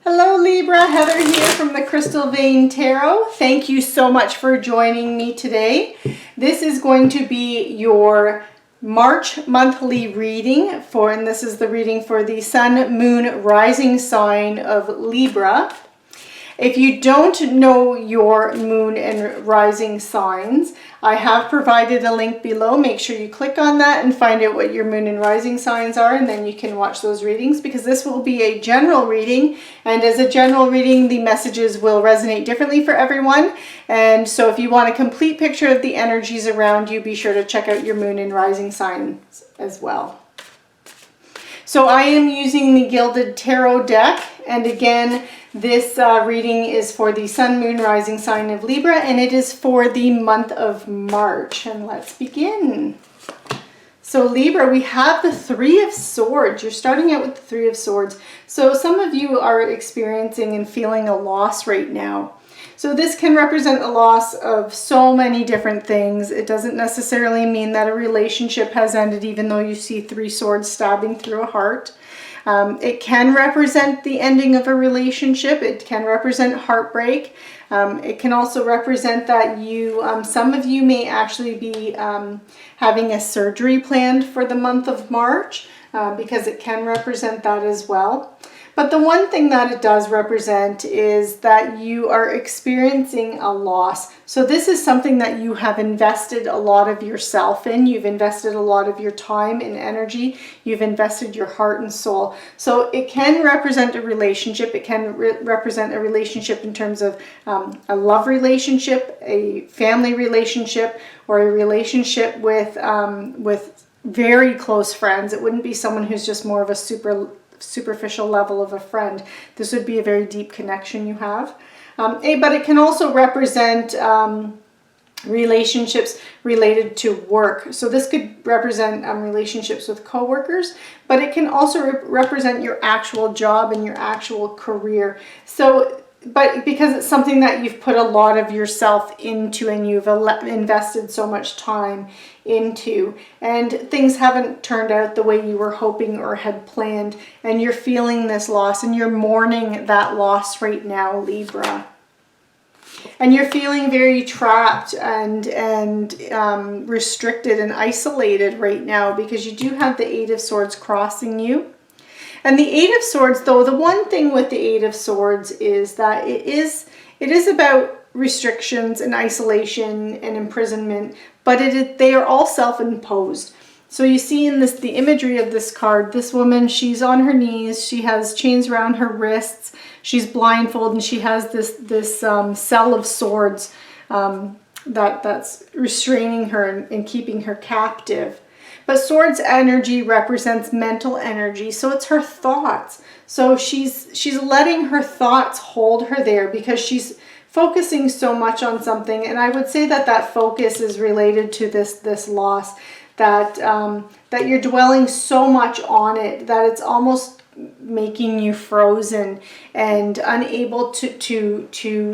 Hello Libra, Heather here from the Crystal Vein Tarot. Thank you so much for joining me today. This is going to be your March monthly reading and this is the reading for the Sun, Moon, Rising sign of Libra. If you don't know your moon and rising signs, I have provided a link below. Make sure you click on that and find out what your moon and rising signs are, and then you can watch those readings, because this will be a general reading, and as a general reading the messages will resonate differently for everyone. And so if you want a complete picture of the energies around you, be sure to check out your moon and rising signs as well. So I am using the Gilded Tarot deck, and again, this reading is for the Sun, Moon, Rising sign of Libra, and it is for the month of March. And let's begin. So Libra, we have the Three of Swords. You're starting out with the Three of Swords. So some of you are experiencing and feeling a loss right now. So this can represent a loss of so many different things. It doesn't necessarily mean that a relationship has ended, even though you see three swords stabbing through a heart. It can represent the ending of a relationship. It can represent heartbreak. It can also represent that some of you may actually be having a surgery planned for the month of March, because it can represent that as well. But the one thing that it does represent is that you are experiencing a loss. So this is something that you have invested a lot of yourself in. You've invested a lot of your time and energy. You've invested your heart and soul. So it can represent a relationship. It can represent a relationship in terms of a love relationship, a family relationship, or a relationship with very close friends. It wouldn't be someone who's just more of a superficial level of a friend. This would be a very deep connection you have. But it can also represent relationships related to work. So this could represent relationships with coworkers, but it can also represent your actual job and your actual career. So, but because it's something that you've put a lot of yourself into and you've invested so much time into, and things haven't turned out the way you were hoping or had planned, and you're feeling this loss and you're mourning that loss right now, Libra. And you're feeling very trapped and restricted and isolated right now, because you do have the Eight of Swords crossing you. And the Eight of Swords, though, the one thing with the Eight of Swords is that it is about restrictions and isolation and imprisonment, but they are all self-imposed. So you see in the imagery of this card, this woman, she's on her knees, she has chains around her wrists, she's blindfolded, and she has this cell of swords that's restraining her and keeping her captive. But swords energy represents mental energy, so it's her thoughts. So she's letting her thoughts hold her there, because she's focusing so much on something. And I would say that focus is related to this loss, that you're dwelling so much on it that it's almost making you frozen and unable to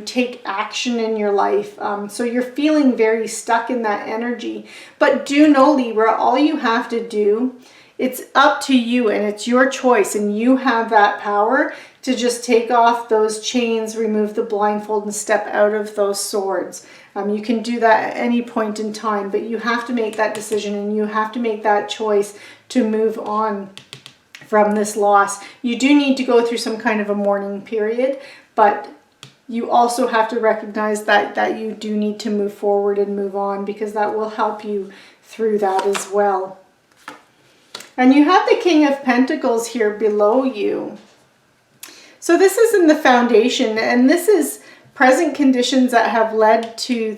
take action in your life. So you're feeling very stuck in that energy. But do know, Libra, all you have to do, it's up to you, and it's your choice, and you have that power to just take off those chains, remove the blindfold, and step out of those swords. You can do that at any point in time, but you have to make that decision, and you have to make that choice to move on from this loss. You do need to go through some kind of a mourning period, but you also have to recognize that you do need to move forward and move on, because that will help you through that as well. And you have the King of Pentacles here below you. So this is in the foundation, and this is present conditions that have led to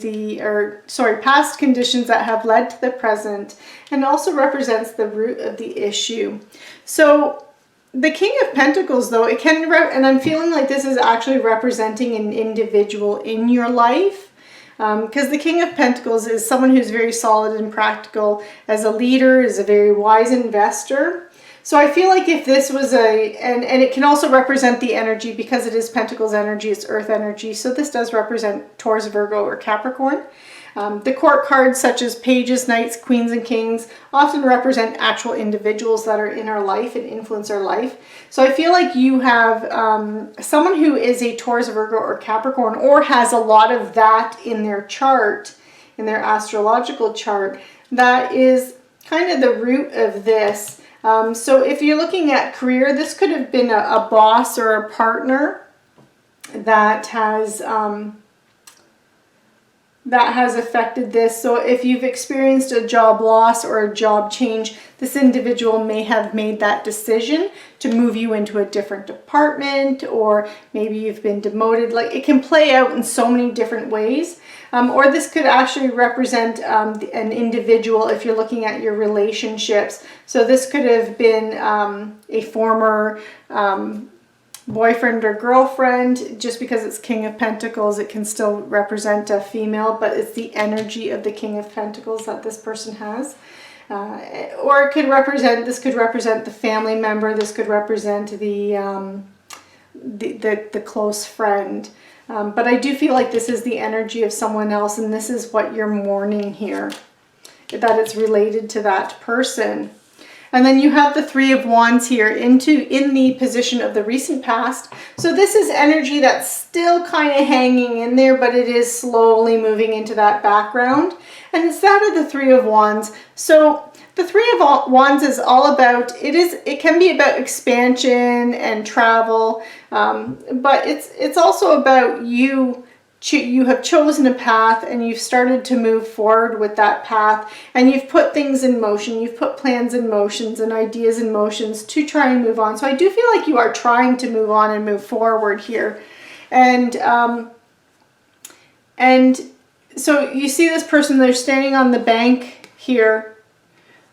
past conditions that have led to the present, and also represents the root of the issue. So the King of Pentacles, though, it can, and I'm feeling like this is actually representing an individual in your life, because the King of Pentacles is someone who's very solid and practical as a leader, is a very wise investor. So I feel like if this was and it can also represent the energy, because it is Pentacles energy, it's earth energy. So this does represent Taurus, Virgo, or Capricorn. The court cards, such as pages, knights, queens, and kings, often represent actual individuals that are in our life and influence our life. So I feel like you have someone who is a Taurus, Virgo, or Capricorn, or has a lot of that in their chart, in their astrological chart, that is kind of the root of this. So if you're looking at career, this could have been a boss or a partner that has affected this. So if you've experienced a job loss or a job change, this individual may have made that decision to move you into a different department, or maybe you've been demoted. Like, it can play out in so many different ways. Or this could actually represent an individual if you're looking at your relationships. So this could have been a former boyfriend or girlfriend. Just because it's King of Pentacles, it can still represent a female, but it's the energy of the King of Pentacles that this person has. Or it could represent, this could represent the family member, this could represent the close friend. But I do feel like this is the energy of someone else, and this is what you're mourning here, that it's related to that person. And then you have the Three of Wands here in the position of the recent past. So this is energy that's still kind of hanging in there, but it is slowly moving into that background. And it's that of the Three of Wands. So the Three of Wands is all about, it can be about expansion and travel, but it's also about you have chosen a path and you've started to move forward with that path, and you've put things in motion, you've put plans in motions and ideas in motions to try and move on. So I do feel like you are trying to move on and move forward here. And so you see this person, they're standing on the bank here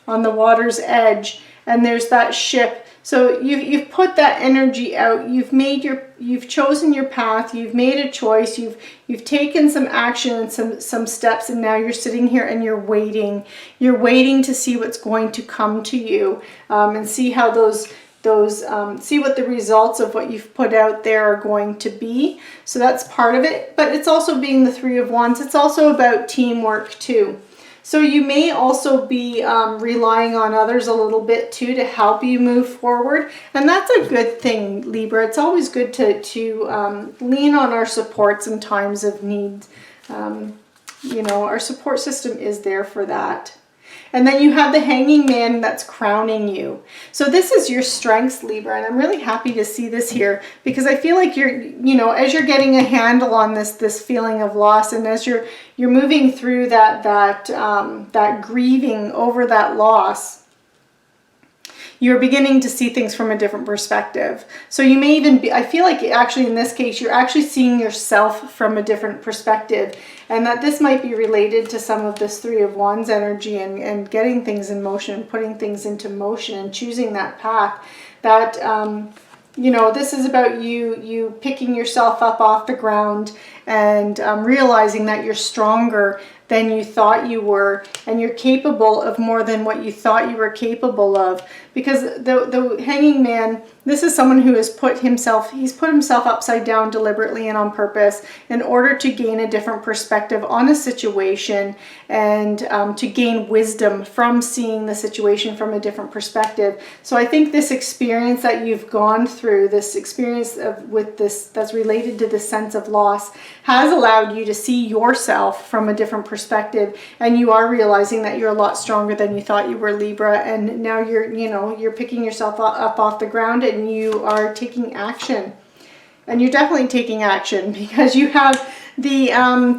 on the water's edge, and there's that ship. So you've put that energy out. You've chosen your path. You've made a choice. You've taken some action and some steps, and now you're sitting here and you're waiting. You're waiting to see what's going to come to you, and see how see what the results of what you've put out there are going to be. So that's part of it. But it's also, being the Three of Wands, it's also about teamwork too. So you may also be relying on others a little bit too to help you move forward. And that's a good thing, Libra. It's always good to lean on our supports in times of need. You know, our support system is there for that. And then you have the Hanging Man that's crowning you. So this is your strengths, Libra, and I'm really happy to see this here, because I feel like as you're getting a handle on this feeling of loss, and as you're moving through that grieving over that loss, you're beginning to see things from a different perspective. So you may even be, I feel like actually in this case, you're actually seeing yourself from a different perspective, and that this might be related to some of this Three of Wands energy and getting things in motion, putting things into motion and choosing that path. That, this is about you picking yourself up off the ground and realizing that you're stronger than you thought you were, and you're capable of more than what you thought you were capable of. Because the Hanging Man, this is someone who has put himself upside down deliberately and on purpose in order to gain a different perspective on a situation, and to gain wisdom from seeing the situation from a different perspective. So I think this experience that you've gone through, this experience with this that's related to the sense of loss, has allowed you to see yourself from a different perspective, and you are realizing that you're a lot stronger than you thought you were, Libra. And now you're picking yourself up off the ground, and you are taking action. And you're definitely taking action, because you have the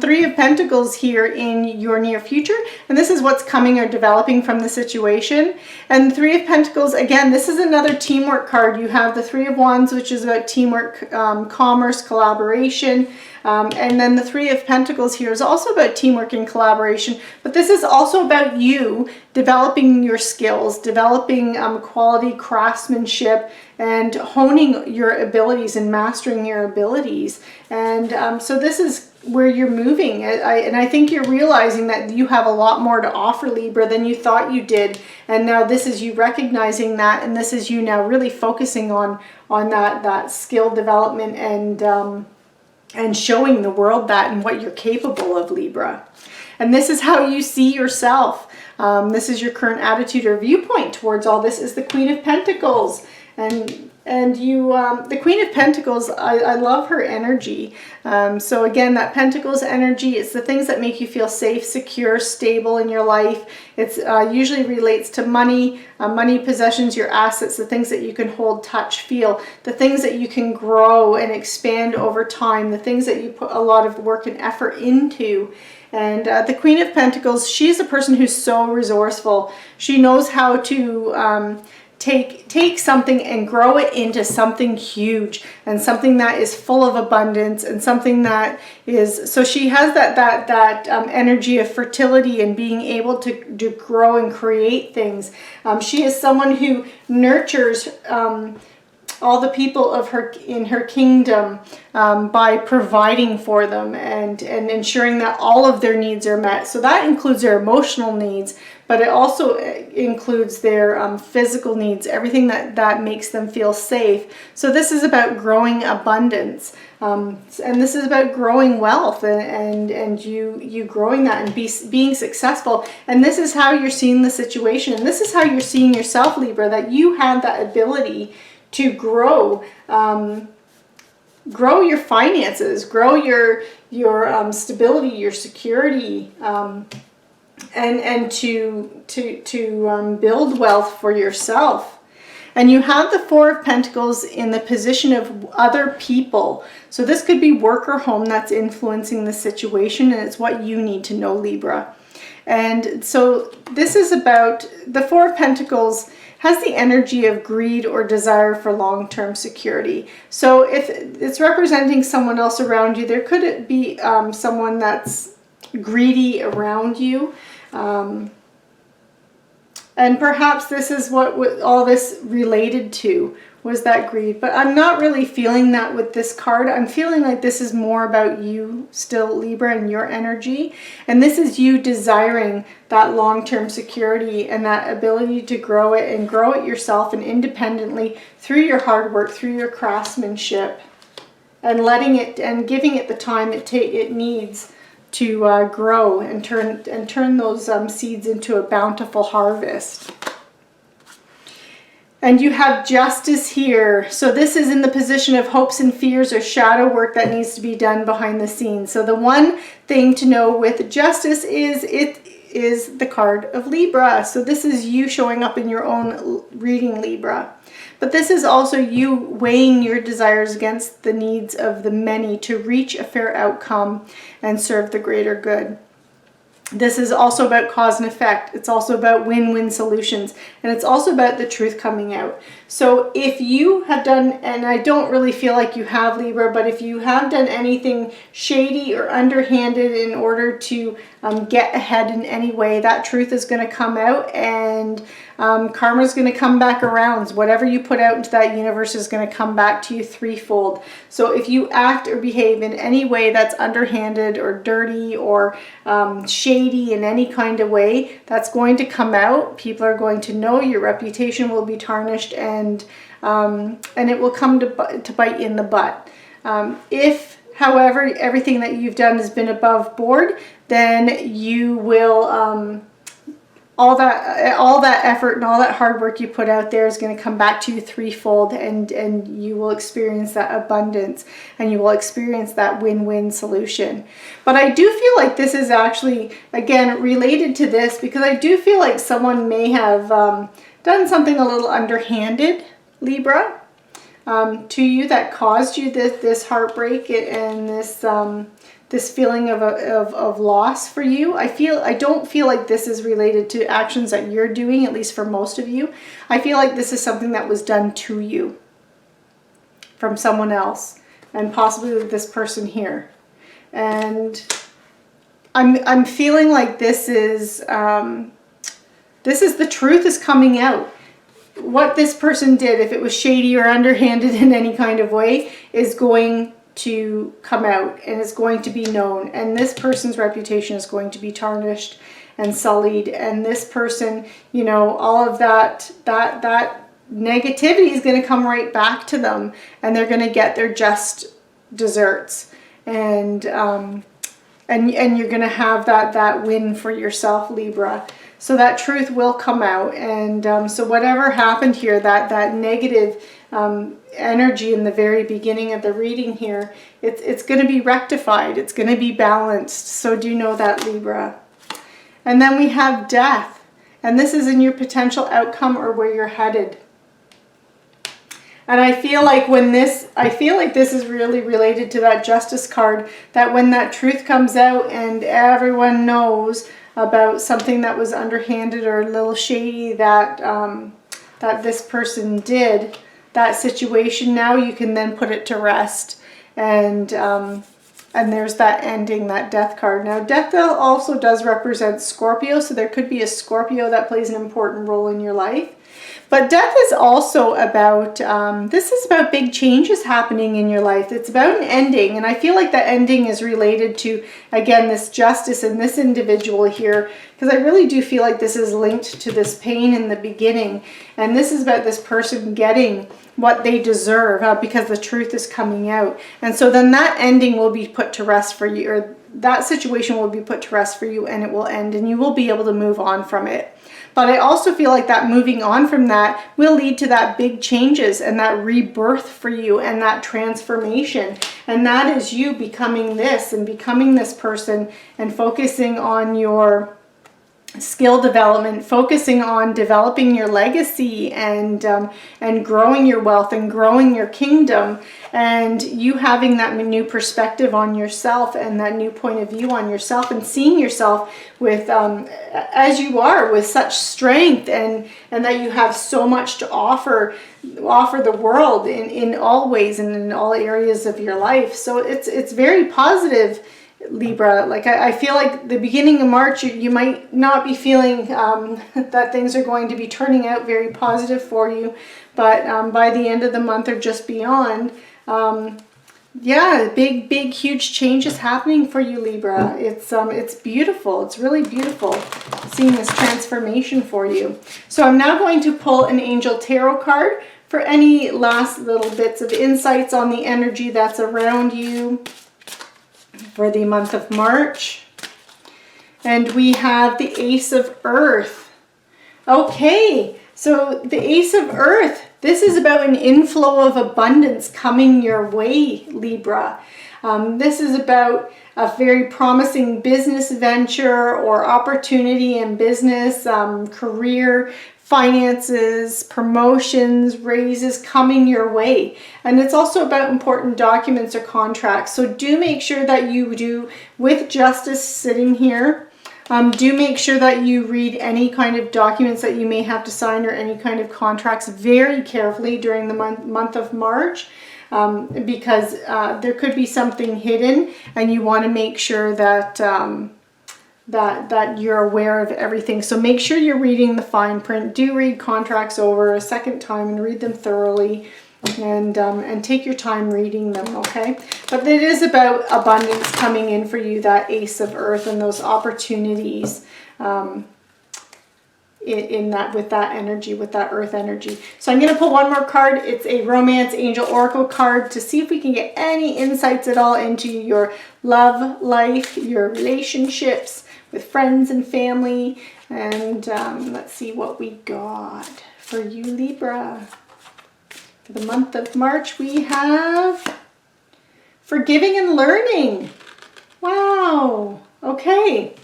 Three of Pentacles here in your near future, and this is what's coming or developing from the situation. And the Three of Pentacles, again, this is another teamwork card. You have the Three of Wands, which is about teamwork, commerce, collaboration. And then the Three of Pentacles here is also about teamwork and collaboration, but this is also about you developing your skills, developing quality craftsmanship, and honing your abilities and mastering your abilities. And so this is where you're moving. And I think you're realizing that you have a lot more to offer, Libra, than you thought you did. And now this is you recognizing that, and this is you now really focusing on that skill development and showing the world that and what you're capable of, Libra. And this is how you see yourself. This is your current attitude or viewpoint towards all this, is the Queen of Pentacles. And you, the Queen of Pentacles, I love her energy. So again, that Pentacles energy, it's the things that make you feel safe, secure, stable in your life. It's usually relates to money, money, possessions, your assets, the things that you can hold, touch, feel, the things that you can grow and expand over time, the things that you put a lot of work and effort into. And the Queen of Pentacles, she's a person who's so resourceful. She knows how to take something and grow it into something huge and something that is full of abundance and something that is, so she has that energy of fertility and being able to grow and create things. She is someone who nurtures all the people of in her kingdom by providing for them and ensuring that all of their needs are met. So that includes their emotional needs, but it also includes their physical needs, everything that makes them feel safe. So this is about growing abundance, and this is about growing wealth and you growing that and being successful. And this is how you're seeing the situation, and this is how you're seeing yourself, Libra, that you have that ability to grow your finances, grow your stability, your security, and to build wealth for yourself. And you have the Four of Pentacles in the position of other people. So this could be work or home that's influencing the situation, and it's what you need to know, Libra. And so this is about, the Four of Pentacles has the energy of greed or desire for long-term security. So if it's representing someone else around you, there could be someone that's greedy around you. And perhaps this is what all this related to, was that greed. But I'm not really feeling that with this card. I'm feeling like this is more about you still, Libra, and your energy. And this is you desiring that long-term security and that ability to grow it and grow it yourself and independently through your hard work, through your craftsmanship, and letting it and giving it the time it needs to grow and turn those seeds into a bountiful harvest. And you have Justice here. So this is in the position of hopes and fears or shadow work that needs to be done behind the scenes. So the one thing to know with Justice is it is the card of Libra. So this is you showing up in your own reading, Libra. But this is also you weighing your desires against the needs of the many to reach a fair outcome and serve the greater good. This is also about cause and effect. It's also about win-win solutions. And it's also about the truth coming out. So if you have done, and I don't really feel like you have, Libra, but if you have done anything shady or underhanded in order to get ahead in any way, that truth is going to come out, and karma is going to come back around. Whatever you put out into that universe is going to come back to you threefold. So if you act or behave in any way that's underhanded or dirty or shady in any kind of way, that's going to come out. People are going to know, your reputation will be tarnished, and it will come to bite you in the butt. If, however, everything that you've done has been above board, then you will all that effort and all that hard work you put out there is going to come back to you threefold, and you will experience that abundance, and you will experience that win-win solution. But I do feel like this is actually, again, related to this, because I do feel like someone may have done something a little underhanded, Libra, to you, that caused you this heartbreak and this feeling of loss for you. I don't feel like this is related to actions that you're doing, at least for most of you. I feel like this is something that was done to you from someone else, and possibly this person here. And I'm feeling like this is the truth is coming out. What this person did, if it was shady or underhanded in any kind of way, is going to come out, and it's going to be known, and this person's reputation is going to be tarnished and sullied, and this person, you know, all of that negativity is going to come right back to them, and they're going to get their just desserts. And and you're going to have that win for yourself, Libra. So that truth will come out, and so whatever happened here, that negative energy in the very beginning of the reading here, it's going to be rectified. It's going to be balanced. So do know that, Libra. And then we have death, and this is in your potential outcome or where you're headed. And I feel like this is really related to that Justice card, that when that truth comes out and everyone knows about something that was underhanded or a little shady that that this person did, that situation, now you can then put it to rest, and there's that ending, that death card. Now death also does represent Scorpio, so there could be a Scorpio that plays an important role in your life. But death is also about, this is about big changes happening in your life. It's about an ending. And I feel like that ending is related to, again, this justice and this individual here. Because I really do feel like this is linked to this pain in the beginning. And this is about this person getting what they deserve because the truth is coming out. And so then that ending will be put to rest for you, or that situation will be put to rest for you, and it will end, and you will be able to move on from it. But I also feel like that moving on from that will lead to that big changes and that rebirth for you and that transformation. And that is you becoming this and becoming this person and focusing on your skill development, focusing on developing your legacy and growing your wealth and growing your kingdom, and you having that new perspective on yourself and that new point of view on yourself, and seeing yourself with as you are, with such strength, and that you have so much to offer the world in all ways and in all areas of your life. So it's very positive, Libra. Like I feel like the beginning of March, you might not be feeling that things are going to be turning out very positive for you, but by the end of the month or just beyond, yeah, big huge changes happening for you, Libra. It's beautiful. It's really beautiful seeing this transformation for you. So I'm now going to pull an Angel Tarot card for any last little bits of insights on the energy that's around you for the month of March. And we have the Ace of Earth. Okay, so the Ace of Earth, this is about an inflow of abundance coming your way, Libra. This is about a very promising business venture or opportunity in business, career, finances, promotions, raises coming your way. And it's also about important documents or contracts. So do make sure that you do, with Justice sitting here, do make sure that you read any kind of documents that you may have to sign or any kind of contracts very carefully during the month of March, because there could be something hidden, and you want to make sure that that you're aware of everything. So make sure you're reading the fine print. Do read contracts over a second time and read them thoroughly, and take your time reading them, okay? But it is about abundance coming in for you, that Ace of Earth, and those opportunities in that, with that energy, with that Earth energy. So I'm going to pull one more card. It's a Romance Angel Oracle card to see if we can get any insights at all into your love life, your relationships with friends and family. And let's see what we got for you, Libra. For the month of March, we have Forgiving and Learning. Wow. Okay.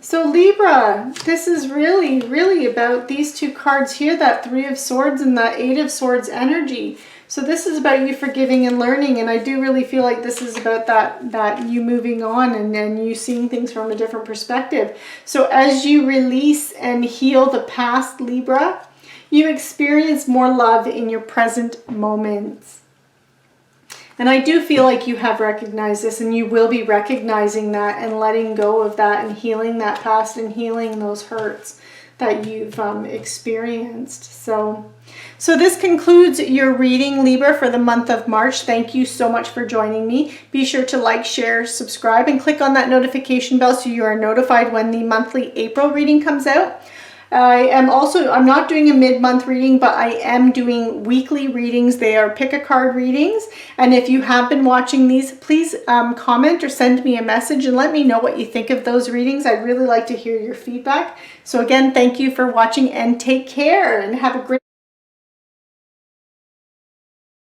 So Libra, this is really about these two cards here, that Three of Swords and that Eight of Swords energy. So this is about you forgiving and learning, and I do really feel like this is about that you moving on and you seeing things from a different perspective. So as you release and heal the past, Libra, you experience more love in your present moments. And I do feel like you have recognized this, and you will be recognizing that and letting go of that and healing that past and healing those hurts that you've experienced. So this concludes your reading, Libra, for the month of March. Thank you so much for joining me. Be sure to like, share, subscribe, and click on that notification bell so you are notified when the monthly April reading comes out. I'm not doing a mid-month reading, but I am doing weekly readings. They are pick a card readings. And if you have been watching these, please comment or send me a message and let me know what you think of those readings. I'd really like to hear your feedback. So again, thank you for watching and take care and have a great